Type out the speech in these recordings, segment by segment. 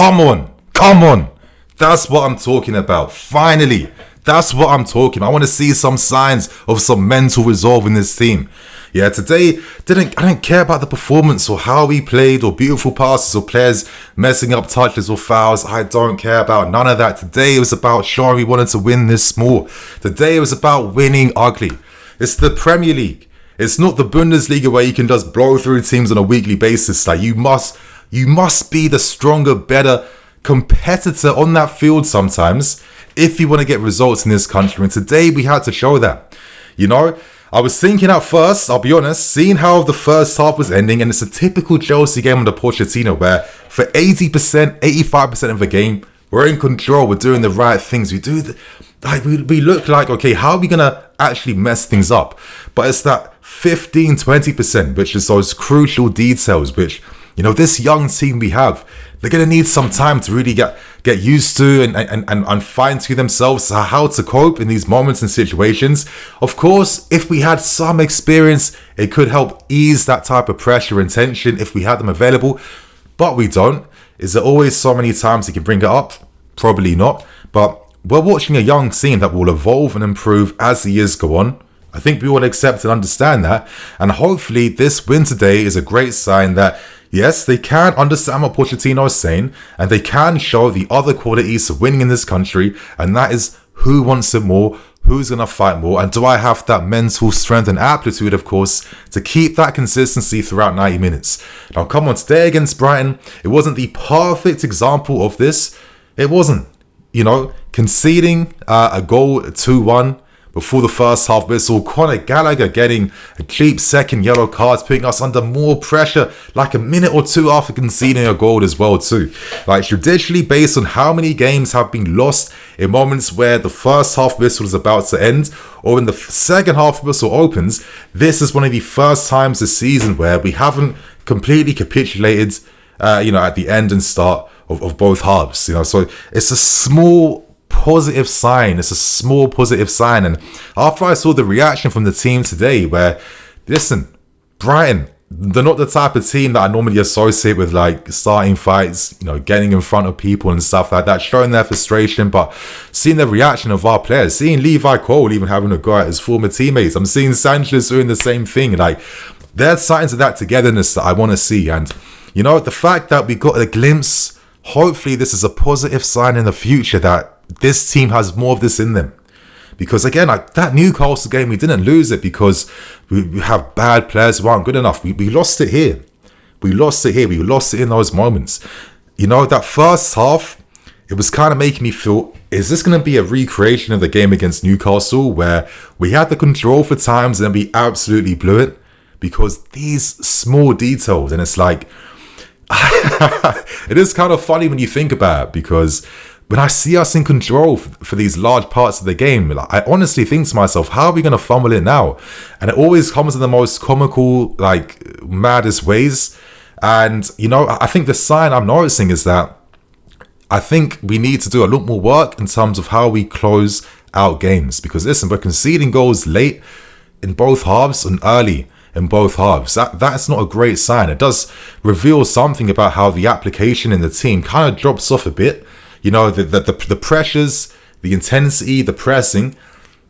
Come on. That's what I'm talking about. Finally, that's what I'm talking about. I want to see some signs of some mental resolve in this team. Yeah, today, I didn't care about the performance or how we played or beautiful passes or players messing up touches or fouls. I don't care about none of that. Today, it was about showing we wanted to win this small. Today, it was about winning ugly. It's the Premier League. It's not the Bundesliga where you can just blow through teams on a weekly basis. Like, you must be the stronger, better competitor on that field sometimes if you want to get results in this country. And today we had to show that. You know, I was thinking at first, I'll be honest, seeing how the first half was ending, and it's a typical Chelsea game under Pochettino where for 80%, 85% of the game, we're in control, we're doing the right things. We look like, okay, how are we going to actually mess things up? But it's that 15, 20%, which is those crucial details, which, you know, this young team we have, they're going to need some time to really get used to and fine-tune themselves how to cope in these moments and situations. Of course, if we had some experience, it could help ease that type of pressure and tension if we had them available, but we don't. Is there always so many times you can bring it up? Probably not, but we're watching a young team that will evolve and improve as the years go on. I think we all accept and understand that, and hopefully this win today is a great sign that yes, they can understand what Pochettino is saying, and they can show the other qualities of winning in this country, and that is who wants it more, who's going to fight more, and do I have that mental strength and aptitude, of course, to keep that consistency throughout 90 minutes. Now, come on, today against Brighton, it wasn't the perfect example of this. It wasn't. You know, conceding a goal 2-1 before the first half whistle, Conor Gallagher getting a cheap second yellow card, putting us under more pressure like a minute or two after conceding a goal as well too. Like, traditionally, based on how many games have been lost in moments where the first half whistle is about to end or when the second half whistle opens, this is one of the first times this season where we haven't completely capitulated at the end and start of both halves. You know, so it's a small positive sign. It's a small positive sign. And after I saw the reaction from the team today, where, listen, Brighton, they're not the type of team that I normally associate with like starting fights, you know, getting in front of people and stuff like that, showing their frustration. But seeing the reaction of our players, seeing Levi Cole even having a go at his former teammates, I'm seeing Sanchez doing the same thing. Like, there's signs of that togetherness that I want to see. And, you know, the fact that we got a glimpse, hopefully this is a positive sign in the future that this team has more of this in them. Because again, like that Newcastle game, we didn't lose it because we have bad players who aren't good enough. We lost it here. We lost it in those moments. You know, that first half, it was kind of making me feel, is this going to be a recreation of the game against Newcastle where we had the control for times and we absolutely blew it? Because these small details, and it's like, it is kind of funny when you think about it, because when I see us in control for these large parts of the game, like, I honestly think to myself, how are we going to fumble it now? And it always comes in the most comical, like, maddest ways. And, you know, I think the sign I'm noticing is that I think we need to do a lot more work in terms of how we close out games. Because, listen, we're conceding goals late in both halves and early in both halves. That's not a great sign. It does reveal something about how the application in the team kind of drops off a bit. You know, the pressures, the intensity, the pressing,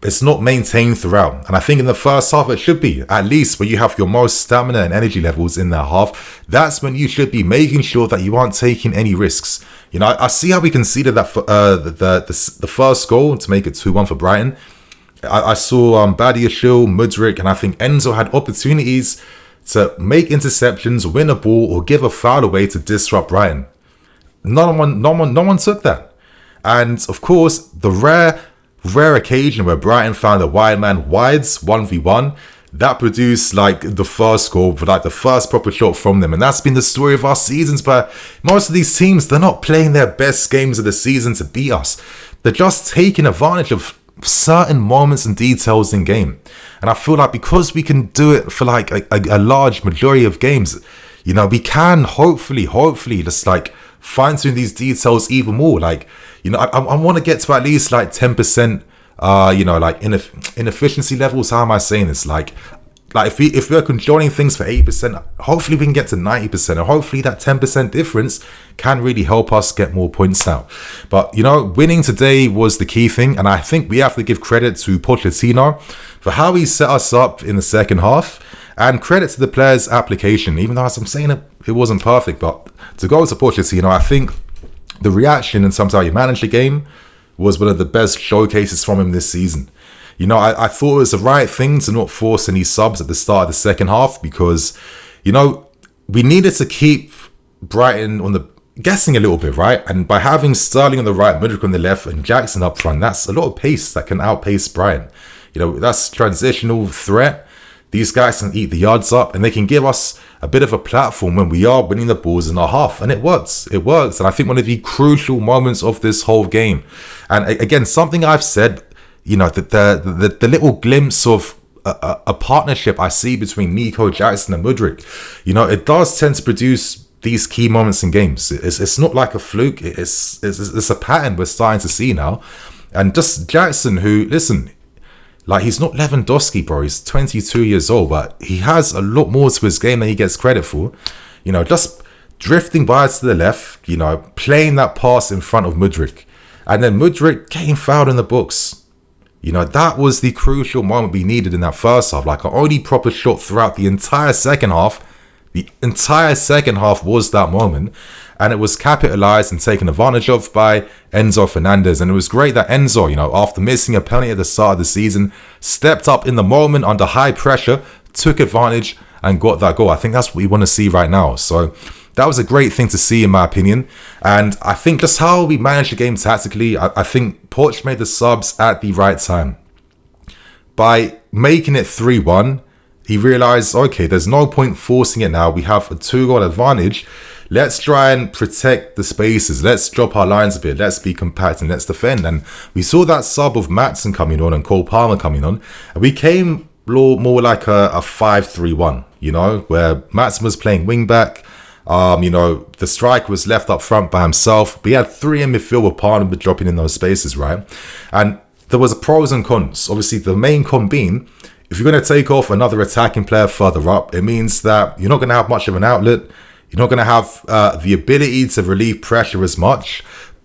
it's not maintained throughout. And I think in the first half, it should be, at least where you have your most stamina and energy levels in that half. That's when you should be making sure that you aren't taking any risks. You know, I see how we conceded that the first goal to make it 2-1 for Brighton. I saw Badiashile, Mudryk, and I think Enzo had opportunities to make interceptions, win a ball, or give a foul away to disrupt Brighton. No one took that. And of course, the rare occasion where Brighton found a wide man wides 1v1, that produced like the first goal, for like the first proper shot from them. And that's been the story of our seasons. But most of these teams, they're not playing their best games of the season to beat us. They're just taking advantage of certain moments and details in game. And I feel like because we can do it for like a large majority of games, you know, we can hopefully just like fine-tune these details even more. Like, you know, I want to get to at least like 10%, you know, like inefficiency levels. How am I saying this? Like, like if we're controlling things for 80%, hopefully we can get to 90%, and hopefully that 10% difference can really help us get more points now. But you know, winning today was the key thing, and I think we have to give credit to Pochettino for how he set us up in the second half, and credit to the players' application. Even though, as I'm saying, it wasn't perfect, but to go to Pochettino, I think the reaction in terms of how he managed the game was one of the best showcases from him this season. You know, I thought it was the right thing to not force any subs at the start of the second half, because, you know, we needed to keep Brighton on the guessing a little bit, right? And by having Sterling on the right, Mudryk on the left, and Jackson up front, that's a lot of pace that can outpace Brighton. You know, that's transitional threat. These guys can eat the yards up, and they can give us a bit of a platform when we are winning the balls in our half. And it works. It works. And I think one of the crucial moments of this whole game, and again, something I've said, you know, the little glimpse of a partnership I see between Nico, Jackson and Mudryk, you know, it does tend to produce these key moments in games. It's not like a fluke. It's a pattern we're starting to see now. And just Jackson, who, listen, like, he's not Lewandowski, bro. He's 22 years old, but he has a lot more to his game than he gets credit for. You know, just drifting by to the left, you know, playing that pass in front of Mudryk, and then Mudryk getting fouled in the box. You know, that was the crucial moment we needed in that first half. Like, our only proper shot throughout the entire second half. The entire second half was that moment. And it was capitalized and taken advantage of by Enzo Fernandez. And it was great that Enzo, you know, after missing a penalty at the start of the season, stepped up in the moment under high pressure, took advantage and got that goal. I think that's what we want to see right now. So that was a great thing to see, in my opinion. And I think just how we managed the game tactically, I think Poch made the subs at the right time. By making it 3-1, he realized, okay, there's no point forcing it now. We have a 2-goal advantage. Let's try and protect the spaces. Let's drop our lines a bit. Let's be compact and let's defend. And we saw that sub of Maatsen coming on and Cole Palmer coming on. And we came more like a 5-3-1, you know, where Maatsen was playing wing back. You know, the striker was left up front by himself. We had 3 in midfield with Palmer dropping in those spaces, right? And there was a pros and cons. Obviously, the main con being, if you're going to take off another attacking player further up, it means that you're not going to have much of an outlet. You're not going to have the ability to relieve pressure as much.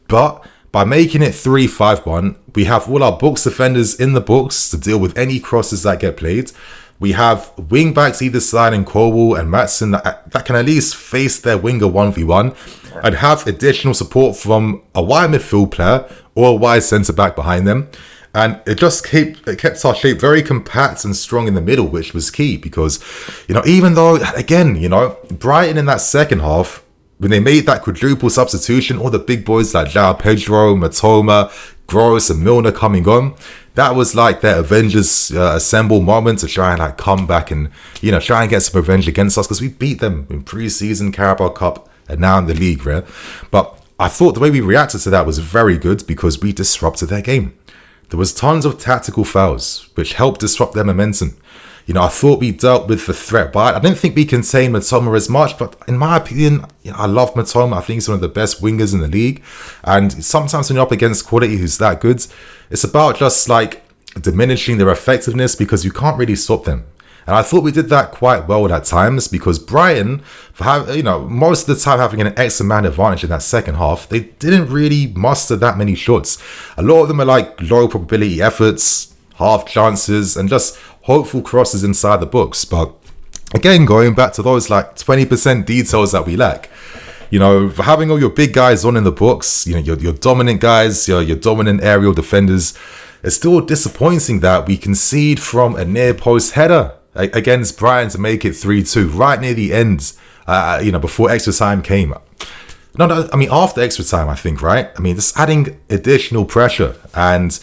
But by making it 3-5-1, we have all our box defenders in the box to deal with any crosses that get played. We have wing backs either side in Colwill and Maatsen that can at least face their winger 1v1 and have additional support from a wide midfield player or a wide centre back behind them. And it just kept our shape very compact and strong in the middle, which was key because, you know, even though, again, you know, Brighton in that second half, when they made that quadruple substitution, all the big boys like João Pedro, Matoma, Gross and Milner coming on, that was like their Avengers assemble moment to try and like come back and, you know, try and get some revenge against us because we beat them in pre-season, Carabao Cup, and now in the league, right? But I thought the way we reacted to that was very good because we disrupted their game. There was tons of tactical fouls, which helped disrupt their momentum. You know, I thought we dealt with the threat, but I didn't think we contained Matoma as much. But in my opinion, you know, I love Matoma. I think he's one of the best wingers in the league. And sometimes when you're up against quality who's that good, it's about just like diminishing their effectiveness because you can't really stop them. And I thought we did that quite well at times because Brighton, for you know, most of the time having an X amount advantage in that second half, they didn't really muster that many shots. A lot of them are like low probability efforts, half chances, and just hopeful crosses inside the box. But again, going back to those like 20% details that we lack. You know, for having all your big guys on in the box, you know, your dominant guys, your dominant aerial defenders, it's still disappointing that we concede from a near post header against Brighton to make it 3-2 right near the end, you know, before extra time came. No, I mean, after extra time, I think, right? I mean, just adding additional pressure. And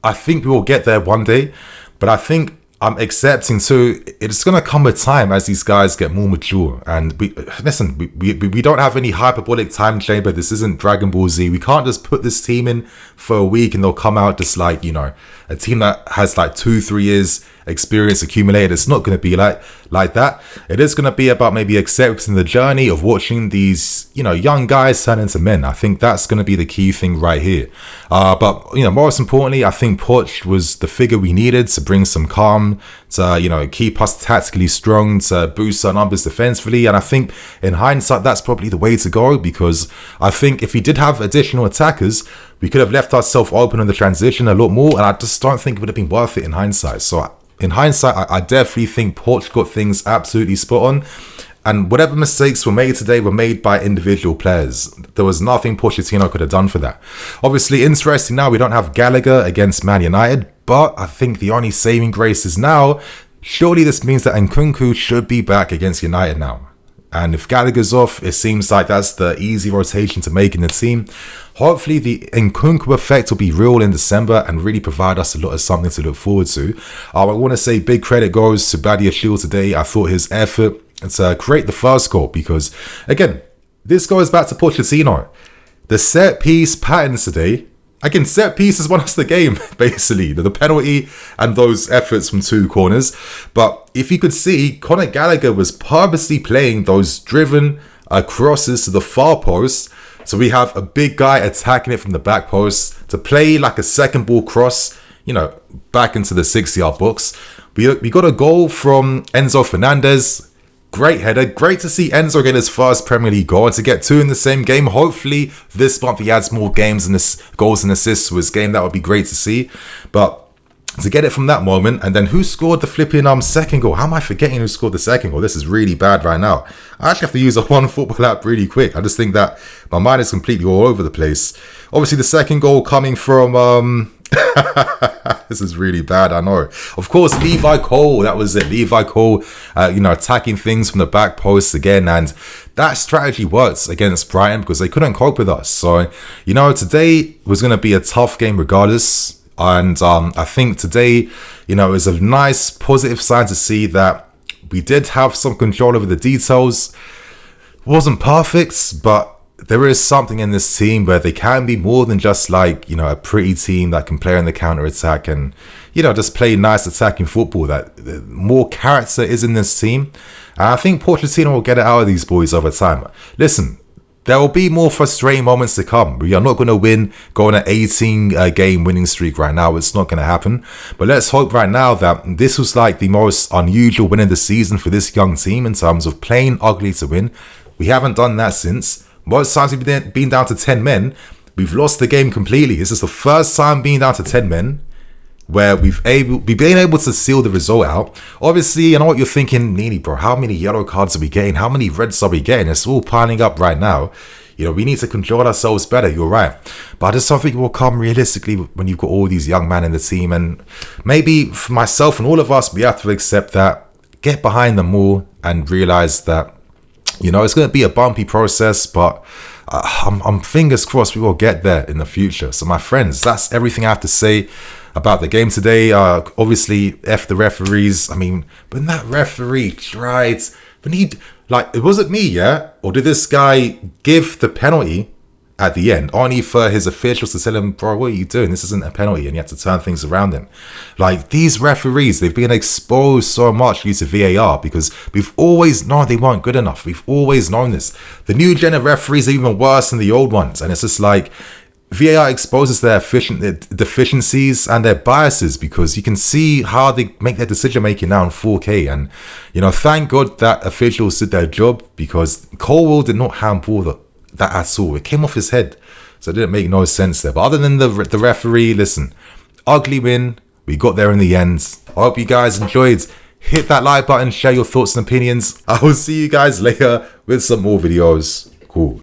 I think we will get there one day. But I think I'm accepting too, it's going to come with time as these guys get more mature. And we don't have any hyperbolic time chamber. This isn't Dragon Ball Z. We can't just put this team in for a week and they'll come out just like, you know, a team that has like 2-3 years experience accumulated. It's not going to be like that. It is going to be about maybe accepting the journey of watching these, young guys turn into men. I think that's going to be the key thing right here. But most importantly, I think Poch was the figure we needed to bring some calm, to keep us tactically strong, to boost our numbers defensively. And I think in hindsight, that's probably the way to go, because I think if he did have additional attackers, we could have left ourselves open on the transition a lot more, and I just don't think it would have been worth it in hindsight. So in hindsight, I definitely think Poch got things absolutely spot on, and whatever mistakes were made today were made by individual players. There was nothing Pochettino could have done for that. Obviously, interesting now, we don't have Gallagher against Man United, but I think the only saving grace is now, surely this means that Nkunku should be back against United now. And if Gallagher's off, it seems like that's the easy rotation to make in the team. Hopefully the Nkunku effect will be real in December and really provide us a lot of something to look forward to. I want to say big credit goes to Badiashile today. I thought his effort to create the first goal, because again, this goes back to Pochettino. The set piece patterns today, again, set pieces won us the game, basically. The penalty and those efforts from 2 corners. But if you could see, Conor Gallagher was purposely playing those driven crosses to the far post. So we have a big guy attacking it from the back post to play like a second ball cross, back into the 6-yard box. We got a goal from Enzo Fernandez. Great header. Great to see Enzo get his first Premier League goal and to get 2 in the same game. Hopefully this month he adds more goals and assists to his game. That would be great to see. But to get it from that moment, and then who scored the flipping second goal? How am I forgetting who scored the second goal? This is really bad right now. I actually have to use a One Football app really quick. I just think that my mind is completely all over the place. Obviously the second goal coming from this is really bad, I know. Of course, Levi Cole, that was it. Levi Cole, attacking things from the back post again. And that strategy worked against Brighton because they couldn't cope with us. So, today was going to be a tough game regardless. And I think today, it was a nice positive sign to see that we did have some control over the details. It wasn't perfect, but there is something in this team where they can be more than just like, a pretty team that can play on the counter-attack and, just play nice attacking football. That more character is in this team. And I think Pochettino will get it out of these boys over time. Listen, there will be more frustrating moments to come. We are not going to go on an 18-game winning streak right now. It's not going to happen. But let's hope right now that this was like the most unusual win of the season for this young team in terms of playing ugly to win. We haven't done that since. Most times we've been down to 10 men. We've lost the game completely. This is the first time being down to 10 men where we've been able to seal the result out. Obviously, I know what you're thinking, Nini, bro. How many yellow cards are we getting? How many reds are we getting? It's all piling up right now. We need to control ourselves better. You're right. But I just don't think it will come realistically when you've got all these young men in the team. And maybe for myself and all of us, we have to accept that, get behind them more and realize that, it's going to be a bumpy process, but I'm fingers crossed we will get there in the future. So my friends, that's everything I have to say about the game today. Obviously, F the referees. When that referee tried, it wasn't me, yeah? Or did this guy give the penalty at the end, only for his officials to tell him, bro, what are you doing? This isn't a penalty, and you have to turn things around him. These referees, they've been exposed so much due to VAR because we've always known they weren't good enough. We've always known this. The new gen of referees are even worse than the old ones, and it's just like VAR exposes their deficiencies and their biases because you can see how they make their decision making now in 4K. And thank God that officials did their job because Colwill did not handball that at all. It came off his head, so it didn't make no sense there. But other than the referee, listen, ugly win. We got there in the end. I hope you guys enjoyed. Hit that like button, share your thoughts and opinions. I will see you guys later with some more videos.